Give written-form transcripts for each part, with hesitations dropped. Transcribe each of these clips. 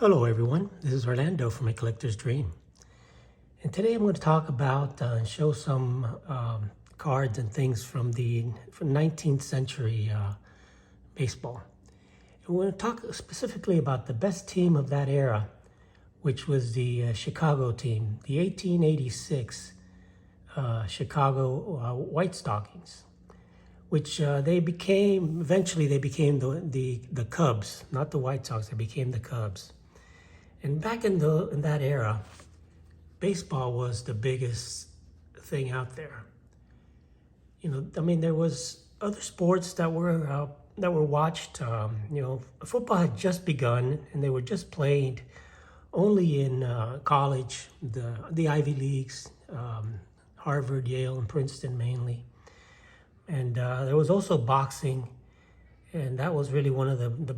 Hello everyone, this is Orlando from A Collector's Dream. And today I'm going to talk about and show some cards and things from 19th century baseball. And we're going to talk specifically about the best team of that era, which was the Chicago team, the 1886 Chicago White Stockings, which eventually they became the Cubs, not the White Sox, they became the Cubs. And back in that era, baseball was the biggest thing out there. There was other sports that were watched. Football had just begun, and they were just played only in college, the Ivy Leagues, Harvard, Yale, and Princeton mainly. And there was also boxing, and that was really one of the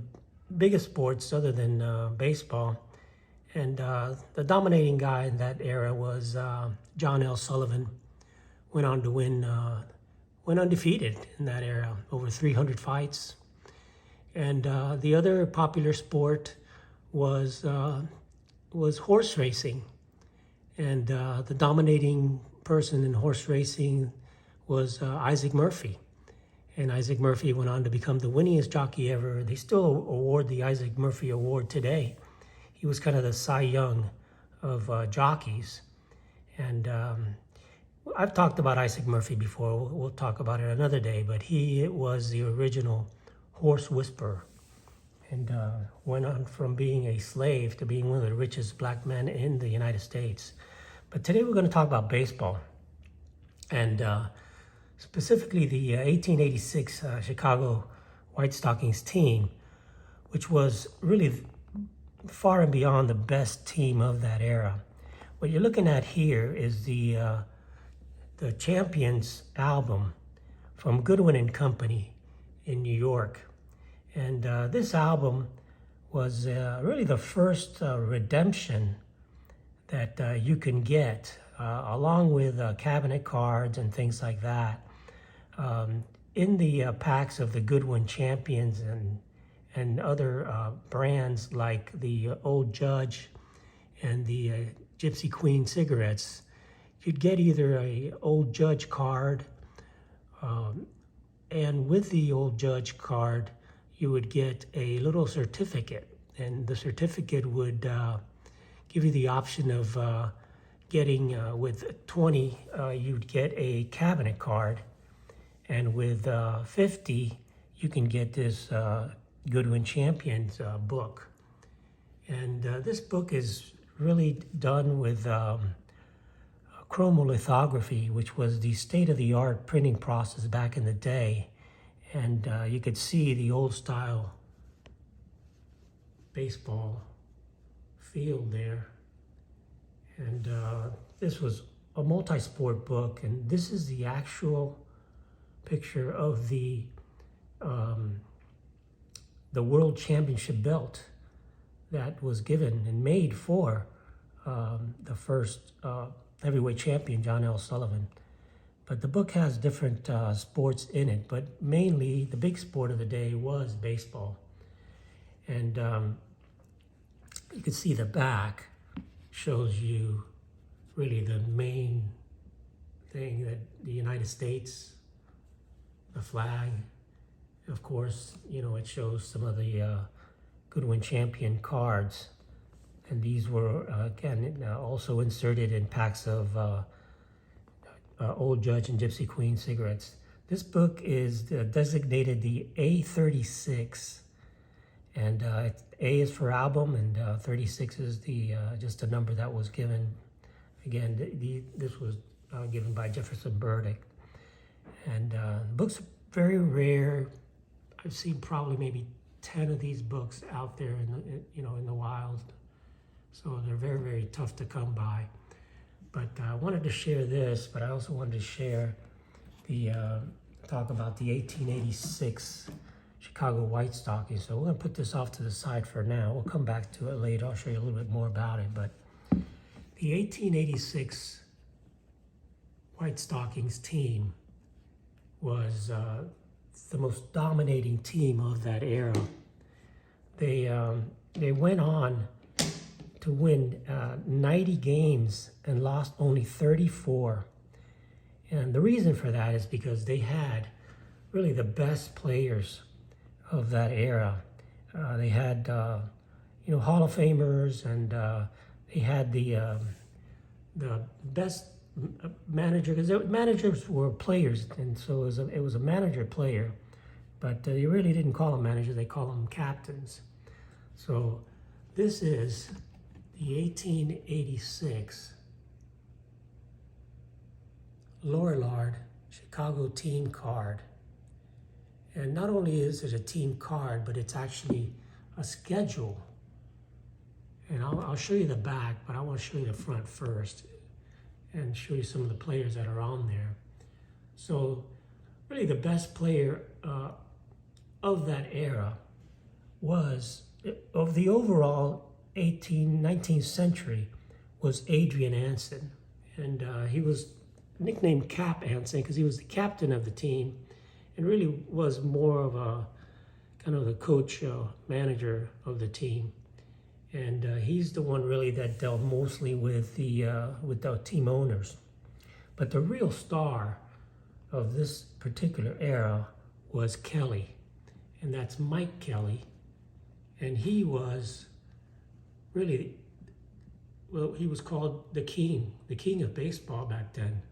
biggest sports other than baseball. And the dominating guy in that era was John L. Sullivan. Went on to went undefeated in that era, over 300 fights. And the other popular sport was horse racing. And the dominating person in horse racing was Isaac Murphy. And Isaac Murphy went on to become the winningest jockey ever. They still award the Isaac Murphy Award today. He was kind of the Cy Young of jockeys. And I've talked about Isaac Murphy before. We'll talk about it another day, but he was the original horse whisperer, and went on from being a slave to being one of the richest black men in the United States. But today we're going to talk about baseball, and specifically the 1886 Chicago White Stockings team, which was really far and beyond the best team of that era. What you're looking at here is the Champions album from Goodwin and Company in New York. And this album was really the first redemption that you can get, along with cabinet cards and things like that, in the packs of the Goodwin Champions and other brands like the Old Judge and the Gypsy Queen cigarettes. You'd get either a Old Judge card, and with the Old Judge card, you would get a little certificate, and the certificate would give you the option of getting, with 20, you'd get a cabinet card, and with 50, you can get this Goodwin Champions book. And this book is really done with chromolithography, which was the state-of-the-art printing process back in the day. And you could see the old style baseball field there. And this was a multi-sport book, and this is the actual picture of the World Championship belt that was given and made for the first heavyweight champion, John L. Sullivan. But the book has different sports in it, but mainly the big sport of the day was baseball. And you can see the back shows you really the main thing, that the United States, the flag. Of course, it shows some of the Goodwin Champion cards. And these were, again, also inserted in packs of Old Judge and Gypsy Queen cigarettes. This book is designated the A36. And A is for album, and 36 is just a number that was given. Again, this was given by Jefferson Burdick. And the book's very rare. I've seen probably maybe 10 of these books out there in the wild. So they're very, very tough to come by. But I wanted to share this, but I also wanted to share talk about the 1886 Chicago White Stockings. So we're going to put this off to the side for now. We'll come back to it later. I'll show you a little bit more about it. But the 1886 White Stockings team was the most dominating team of that era. They went on to win 90 games and lost only 34. And the reason for that is because they had really the best players of that era. They had, Hall of Famers, and they had the best manager, because managers were players, and so it was a manager player, but they really didn't call them managers, they call them captains. So this is the 1886 Lorillard Chicago team card. And not only is it a team card, but it's actually a schedule. And I'll show you the back, but I want to show you the front first and show you some of the players that are on there. So really the best player of that era was, of the overall 19th century, was Adrian Anson. And he was nicknamed Cap Anson because he was the captain of the team and really was more of a kind of the coach, manager of the team. And he's the one really that dealt mostly with the team owners. But the real star of this particular era was Kelly, and that's Mike Kelly. And he was really, well, he was called the king of baseball back then.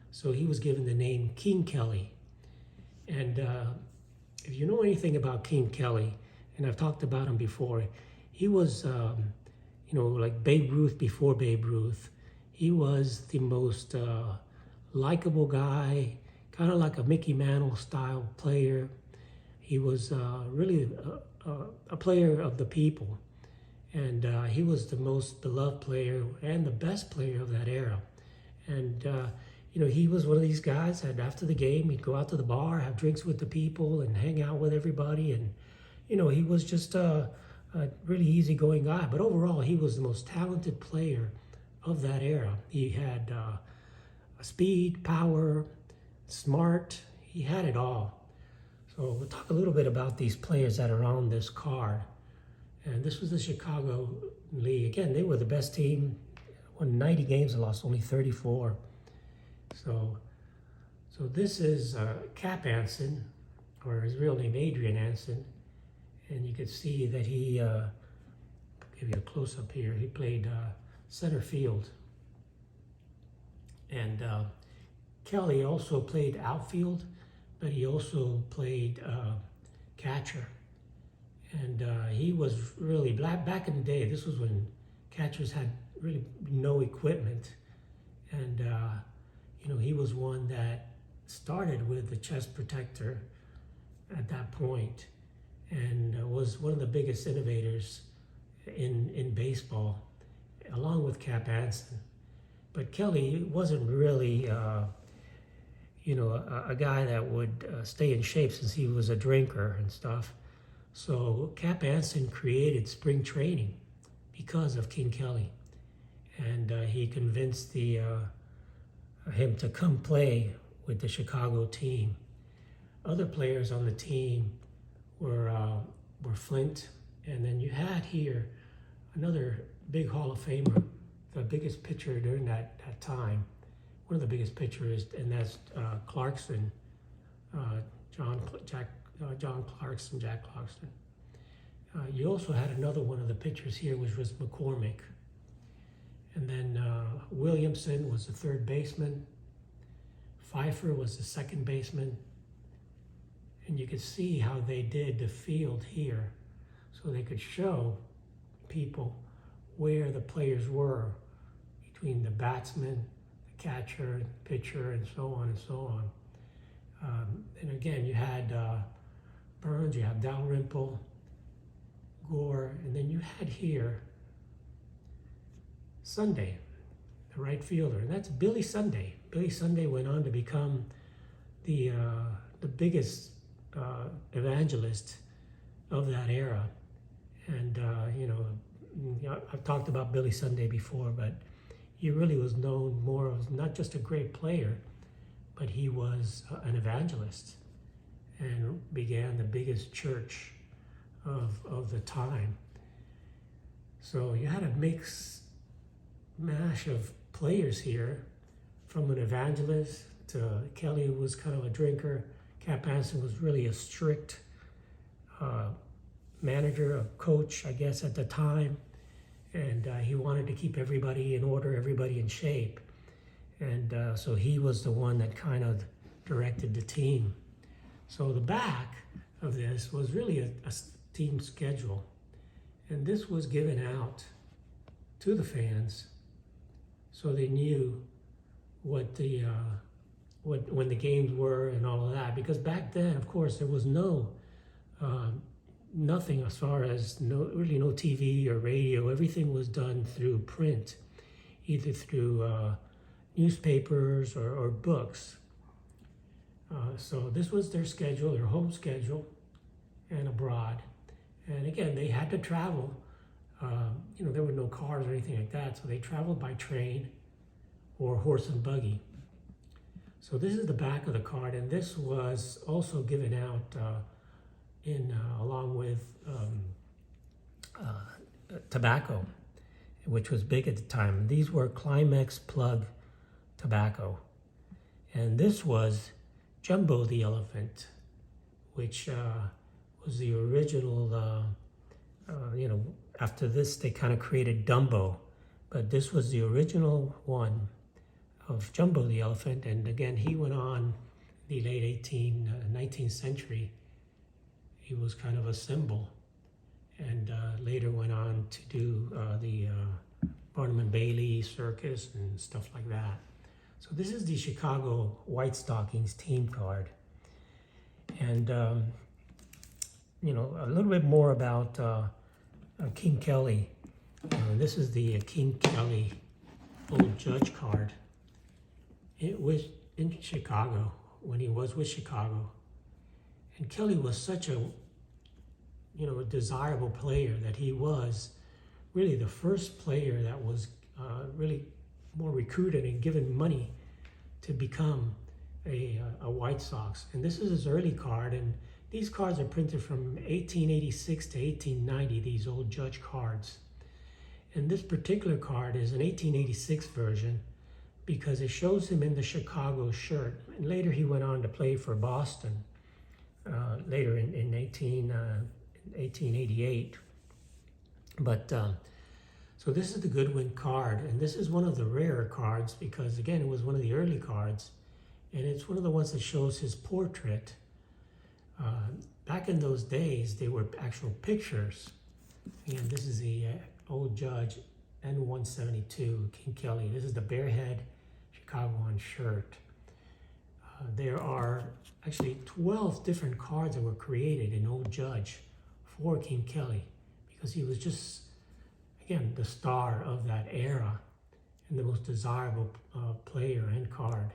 So he was given the name King Kelly. And if you know anything about King Kelly, and I've talked about him before, he was, like Babe Ruth before Babe Ruth. He was the most likable guy, kind of like a Mickey Mantle style player. He was really a player of the people. And he was the most beloved player and the best player of that era. And, he was one of these guys that after the game, he'd go out to the bar, have drinks with the people, and hang out with everybody. And, he was just a really easygoing guy. But overall, he was the most talented player of that era. He had speed, power, smart. He had it all. So we'll talk a little bit about these players that are on this card. And this was the Chicago League. Again, they were the best team. Won 90 games and lost only 34. So this is Cap Anson, or his real name Adrian Anson. And you can see that he, I'll give you a close-up here, he played center field. And Kelly also played outfield, but he also played catcher. And he was really, back in the day, this was when catchers had really no equipment. And, he was one that started with the chest protector at that point, and was one of the biggest innovators in baseball, along with Cap Anson. But Kelly wasn't really, a guy that would stay in shape since he was a drinker and stuff. So Cap Anson created spring training because of King Kelly, and he convinced him to come play with the Chicago team. Other players on the team were Flint, and then you had here another big Hall of Famer, the biggest pitcher during that time, one of the biggest pitchers, and that's Clarkson, Jack Clarkson. You also had another one of the pitchers here, which was McCormick. And then Williamson was the third baseman. Pfeiffer was the second baseman. And you could see how they did the field here, so they could show people where the players were between the batsman, the catcher, the pitcher, and so on and so on. And again, you had Burns, you had Dalrymple, Gore, and then you had here Sunday, the right fielder, and that's Billy Sunday. Billy Sunday went on to become the biggest evangelist of that era. And I've talked about Billy Sunday before, but he really was known more as not just a great player, but he was an evangelist and began the biggest church of the time. So you had a mix mash of players here, from an evangelist to Kelly, who was kind of a drinker. Cap Anson was really a strict manager, a coach, I guess, at the time. And he wanted to keep everybody in order, everybody in shape. And so he was the one that kind of directed the team. So the back of this was really a team schedule. And this was given out to the fans so they knew what the when the games were and all of that. Because back then, of course, there was nothing as far as really no TV or radio. Everything was done through print, either through newspapers or books. So this was their schedule, their home schedule, and abroad. And again, they had to travel. There were no cars or anything like that, so they traveled by train or horse and buggy. So this is the back of the card, and this was also given out along with tobacco, which was big at the time. These were Climax plug tobacco, and this was Jumbo the elephant, which was the original. After this they kind of created Dumbo, but this was the original one of Jumbo the elephant. And again, he went on the late 19th century. He was kind of a symbol, and later went on to do the Barnum and Bailey circus and stuff like that. So this is the Chicago White Stockings team card. And a little bit more about King Kelly. This is the King Kelly Old Judge card. It was in Chicago, when he was with Chicago. And Kelly was such a desirable player that he was really the first player that was really more recruited and given money to become a White Sox. And this is his early card, and these cards are printed from 1886 to 1890, these Old Judge cards. And this particular card is an 1886 version because it shows him in the Chicago shirt. And later he went on to play for Boston, later in 1888. But so this is the Goodwin card, and this is one of the rarer cards because, again, it was one of the early cards, and it's one of the ones that shows his portrait. Back in those days, they were actual pictures. And this is the Old Judge N172 King Kelly. This is the Bearhead Chicago on shirt. There are actually 12 different cards that were created in Old Judge for King Kelly because he was just, again, the star of that era and the most desirable player and card.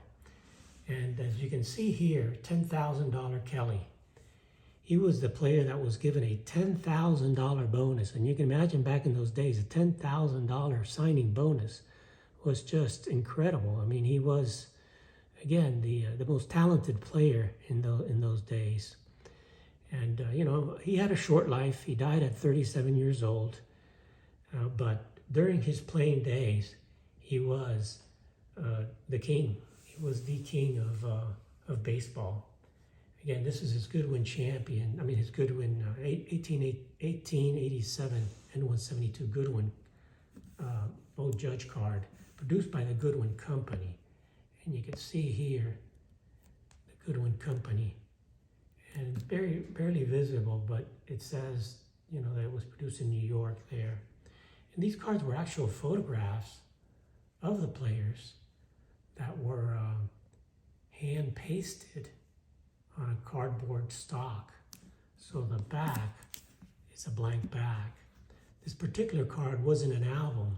And as you can see here, $10,000 Kelly. He was the player that was given a $10,000 bonus. And you can imagine back in those days, a $10,000 signing bonus was just incredible. I mean, he was, again, the most talented player in those days. And, he had a short life. He died at 37 years old. But during his playing days, he was the king. He was the king of baseball. Again, this is his Goodwin Champion. His Goodwin 1887 N172 Goodwin Old Judge card, produced by the Goodwin Company. And you can see here the Goodwin Company. And it's barely visible, but it says, that it was produced in New York there. And these cards were actual photographs of the players that were hand pasted on a cardboard stock. So the back is a blank back. This particular card wasn't an album,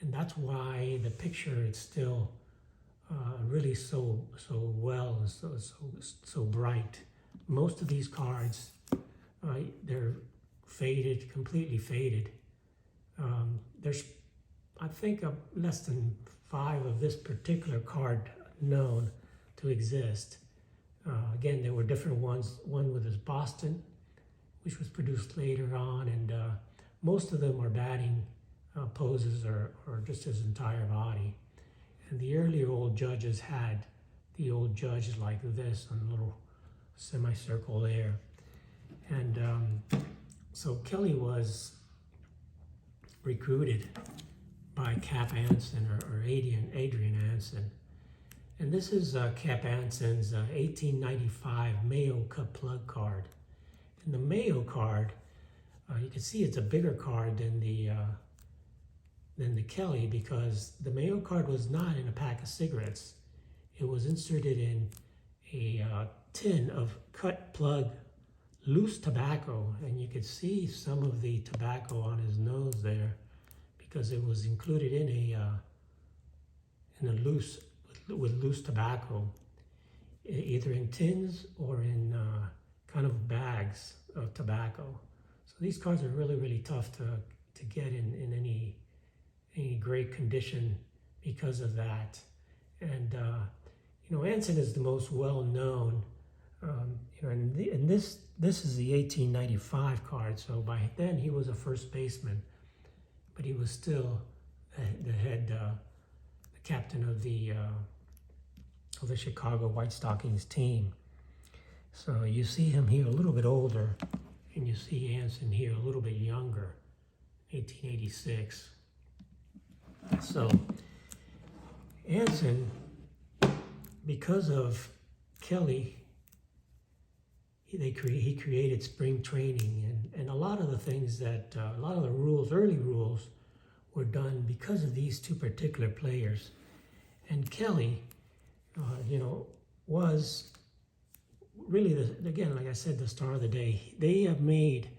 and that's why the picture is still really so well and so bright. Most of these cards, they're faded, completely faded. There's, I think, less than 5 of this particular card known to exist. Again, there were different ones. One with his Boston, which was produced later on, and most of them are batting poses or just his entire body. And the earlier old judges had the old judge like this on a little semicircle there. And so Kelly was recruited by Cap Anson or Adrian Anson. And this is Cap Anson's 1895 Mayo Cup plug card. And the Mayo card, you can see it's a bigger card than the Kelly, because the Mayo card was not in a pack of cigarettes. It was inserted in a tin of cut plug loose tobacco, and you could see some of the tobacco on his nose there because it was included in a loose with loose tobacco, either in tins or in kind of bags of tobacco. So these cards are really, really tough to get in any great condition because of that. And Anson is the most well-known. And this is the 1895 card. So by then he was a first baseman, but he was still the captain of the Chicago White Stockings team. So you see him here a little bit older, and you see Anson here a little bit younger, 1886. So Anson, because of Kelly, he created spring training, and a lot of the things that, a lot of the rules, early rules, were done because of these two particular players. And Kelly, was really, again, like I said, the star of the day. They have made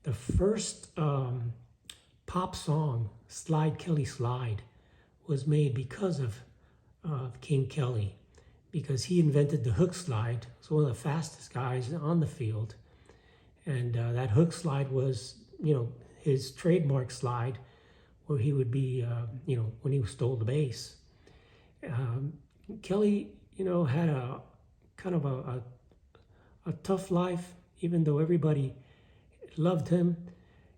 the first pop song, Slide Kelly Slide, was made because of King Kelly, because he invented the hook slide. He was one of the fastest guys on the field. And that hook slide was, his trademark slide, where he would be, when he stole the base. Kelly, had a kind of a tough life, even though everybody loved him.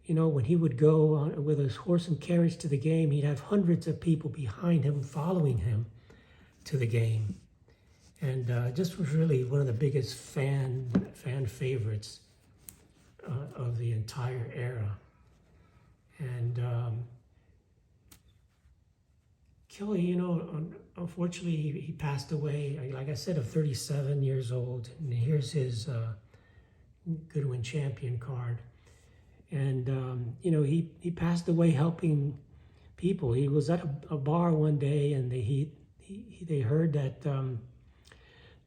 When he would go on with his horse and carriage to the game, he'd have hundreds of people behind him following him to the game. And just was really one of the biggest fan favorites of the entire era. And Kelly, unfortunately, he passed away, like I said, of 37 years old. And here's his Goodwin Champion card. And, he passed away helping people. He was at a bar one day, and they heard that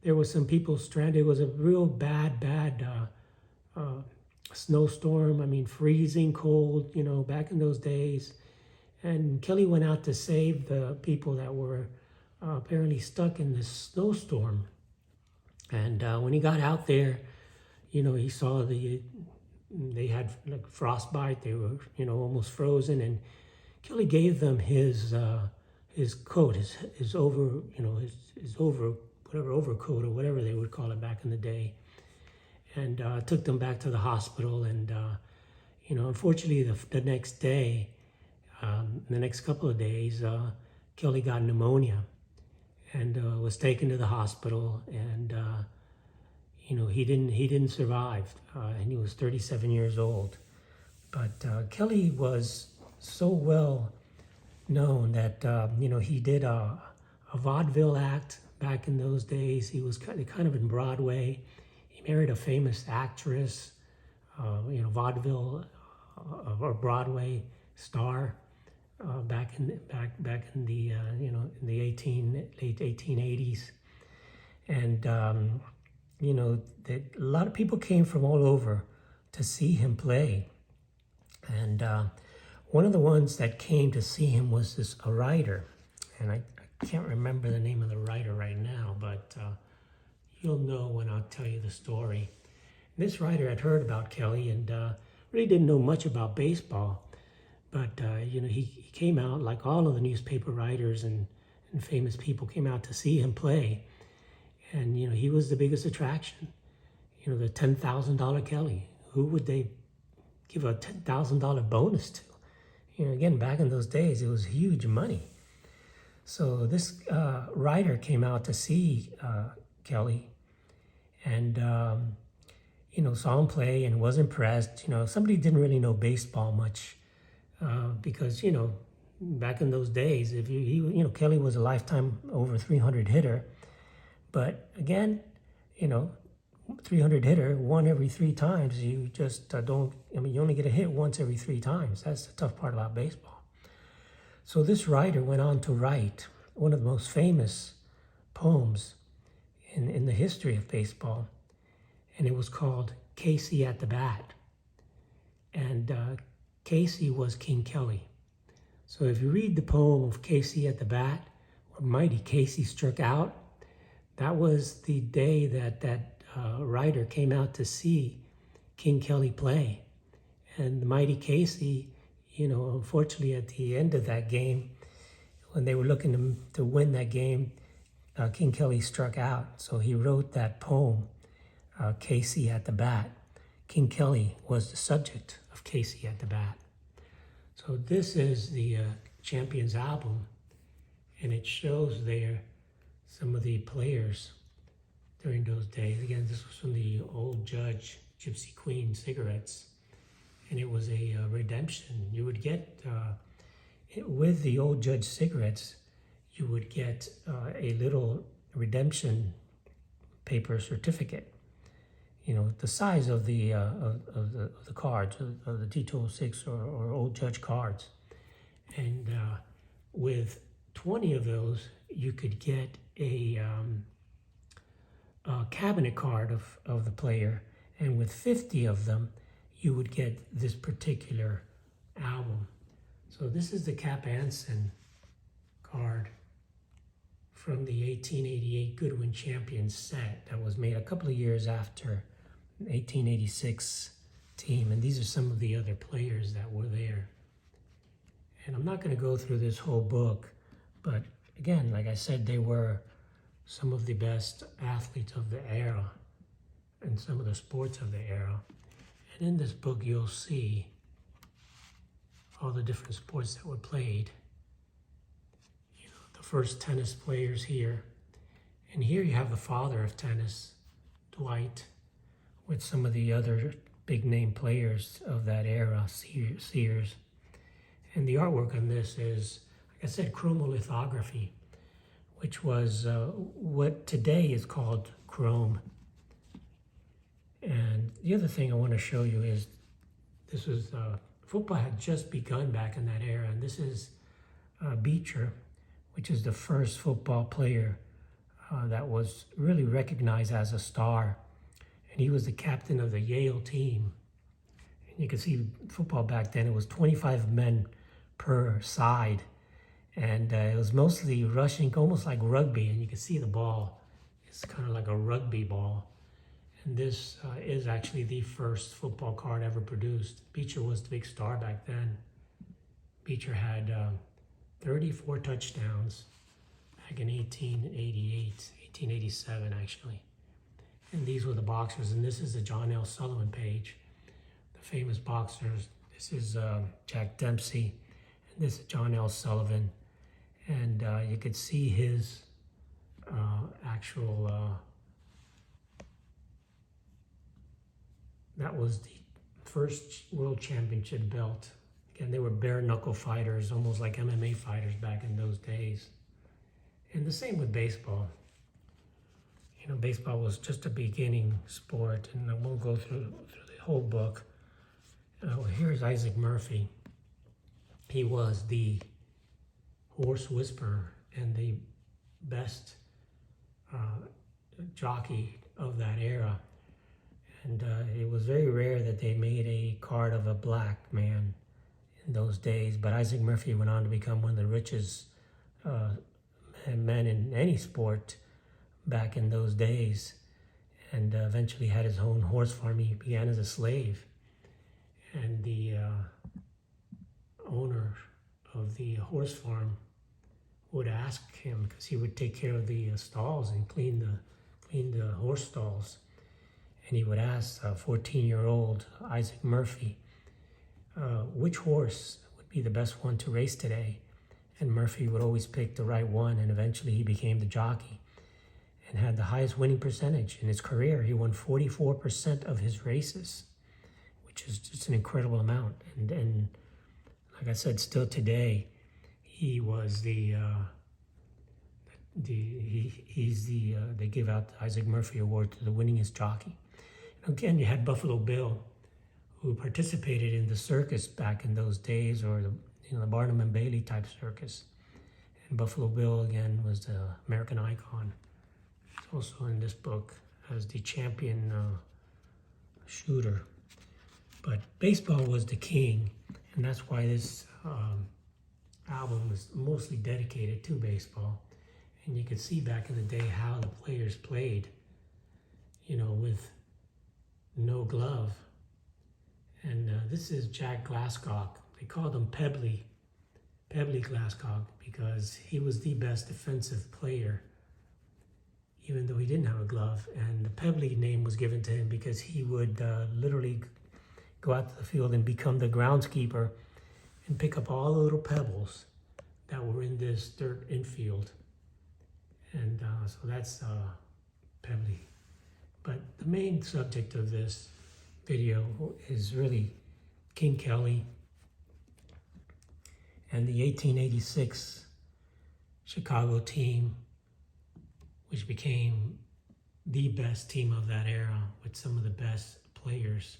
there was some people stranded. It was a real bad snowstorm. I mean, freezing cold, back in those days. And Kelly went out to save the people that were apparently stuck in this snowstorm. And when he got out there, he saw they had like frostbite. They were, almost frozen. And Kelly gave them his coat, his overcoat or whatever they would call it back in the day, and took them back to the hospital. And unfortunately, the next day, the next couple of days, Kelly got pneumonia and was taken to the hospital, and he didn't survive, and he was 37 years old. But Kelly was so well known that he did a vaudeville act back in those days. He was kind of in Broadway. He married a famous actress, vaudeville or Broadway star. Back in the in the late 1880s, and that a lot of people came from all over to see him play. And one of the ones that came to see him was a writer, and I can't remember the name of the writer right now, but you'll know when I'll tell you the story. And this writer had heard about Kelly and really didn't know much about baseball. But, he came out, like all of the newspaper writers and famous people came out to see him play. And, he was the biggest attraction. The $10,000 Kelly. Who would they give a $10,000 bonus to. Again, back in those days, it was huge money. So this writer came out to see Kelly and, saw him play and was impressed. Somebody didn't really know baseball much because, back in those days, if Kelly was a lifetime over 300 hitter. But again, 300 hitter, one every 3 times, you just you only get a hit once every 3 times. That's the tough part about baseball. So this writer went on to write one of the most famous poems in the history of baseball, and it was called Casey at the Bat. And Casey was King Kelly. So if you read the poem of Casey at the Bat, where mighty Casey struck out, that was the day that writer came out to see King Kelly play. And the mighty Casey, unfortunately at the end of that game, when they were looking to win that game, King Kelly struck out. So he wrote that poem, Casey at the Bat. King Kelly was the subject of Casey at the Bat. So this is the Champions album, and it shows there some of the players during those days. Again, this was from the Old Judge Gypsy Queen cigarettes, and it was a redemption. You would get, with the Old Judge cigarettes, you would get a little redemption paper certificate. The size of the cards, of the T206 or Old Judge cards. And with 20 of those, you could get a cabinet card of the player. And with 50 of them, you would get this particular album. So this is the Cap Anson card from the 1888 Goodwin Champions set that was made a couple of years after the 1886 team. And these are some of the other players that were there. And I'm not going to go through this whole book, but again, like I said, they were some of the best athletes of the era and some of the sports of the era. And in this book, you'll see all the different sports that were played. The first tennis players here. And here you have the father of tennis, Dwight, with some of the other big name players of that era, Sears. And the artwork on this is, like I said, chromolithography, which was what today is called chrome. And the other thing I want to show you is, this was, football had just begun back in that era, and this is Beecher, which is the first football player that was really recognized as a star. And he was the captain of the Yale team. And you can see football back then, it was 25 men per side. And it was mostly rushing, almost like rugby. And you can see the ball. It's kind of like a rugby ball. And this is actually the first football card ever produced. Beecher was the big star back then. Beecher had 34 touchdowns back in 1887 actually. And these were the boxers. And this is the John L. Sullivan page, the famous boxers. This is Jack Dempsey, and this is John L. Sullivan. And you could see his actual, that was the first world championship belt. Again, they were bare knuckle fighters, almost like MMA fighters back in those days. And the same with baseball. Baseball was just a beginning sport, and I won't go through the whole book. Here's Isaac Murphy. He was the horse whisperer and the best jockey of that era. And it was very rare that they made a card of a black man in those days. But Isaac Murphy went on to become one of the richest men in any sport back in those days, and eventually had his own horse farm. He began as a slave, and the owner of the horse farm would ask him, because he would take care of the stalls and clean the horse stalls, and he would ask 14-year-old Isaac Murphy which horse would be the best one to race today. And Murphy would always pick the right one, and eventually he became the jockey and had the highest winning percentage in his career. He won 44% of his races, which is just an incredible amount. And like I said, still today, he was they give out the Isaac Murphy Award to the winningest jockey. And again, you had Buffalo Bill, who participated in the circus back in those days, or the Barnum and Bailey type circus. And Buffalo Bill again was the American icon. It's also in this book as the champion shooter. But baseball was the king, and that's why this album is mostly dedicated to baseball. And you could see back in the day how the players played, with no glove. And this is Jack Glasscock. They called him Pebbly Glasscock, because he was the best defensive player, even though he didn't have a glove. And the Pebbly name was given to him because he would literally go out to the field and become the groundskeeper and pick up all the little pebbles that were in this dirt infield. And so that's Pebbly. But the main subject of this video is really King Kelly and the 1886 Chicago team, which became the best team of that era, with some of the best players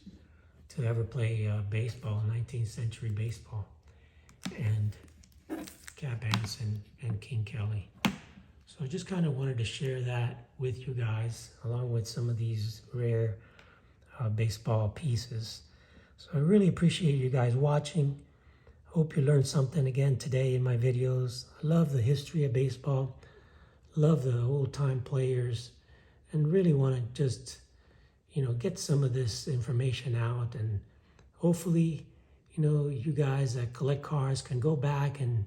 to ever play baseball, 19th century baseball, and Cap Anson and King Kelly. So I just kind of wanted to share that with you guys, along with some of these rare baseball pieces. So I really appreciate you guys watching. Hope you learned something again today in my videos. I love the history of baseball, love the old-time players, and really want to just, get some of this information out. And hopefully, you guys that collect cars can go back and,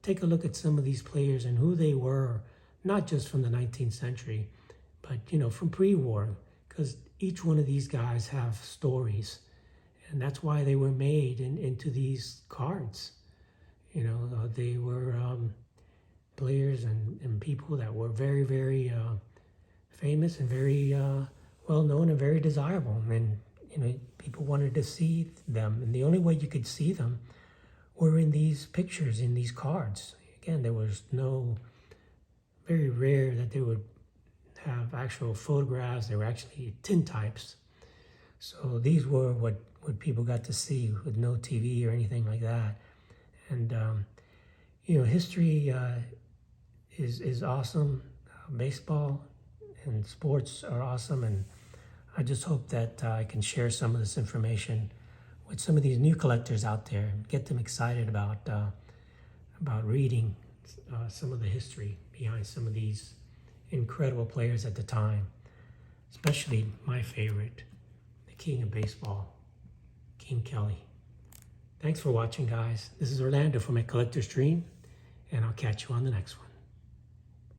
take a look at some of these players and who they were, not just from the 19th century, but, from pre-war, because each one of these guys have stories. And that's why they were made into these cards. They were players and people that were very, very famous and very well-known and very desirable. And, people wanted to see them. And the only way you could see them were in these pictures, in these cards. Again, there was very rare that they would have actual photographs. They were actually tintypes. So these were what people got to see with no TV or anything like that. And, history is awesome. Baseball and sports are awesome. And I just hope that I can share some of this information with some of these new collectors out there and get them excited about reading some of the history behind some of these incredible players at the time, especially my favorite, the king of baseball, King Kelly. Thanks for watching, guys. This is Orlando from A Collector's Dream, and I'll catch you on the next one.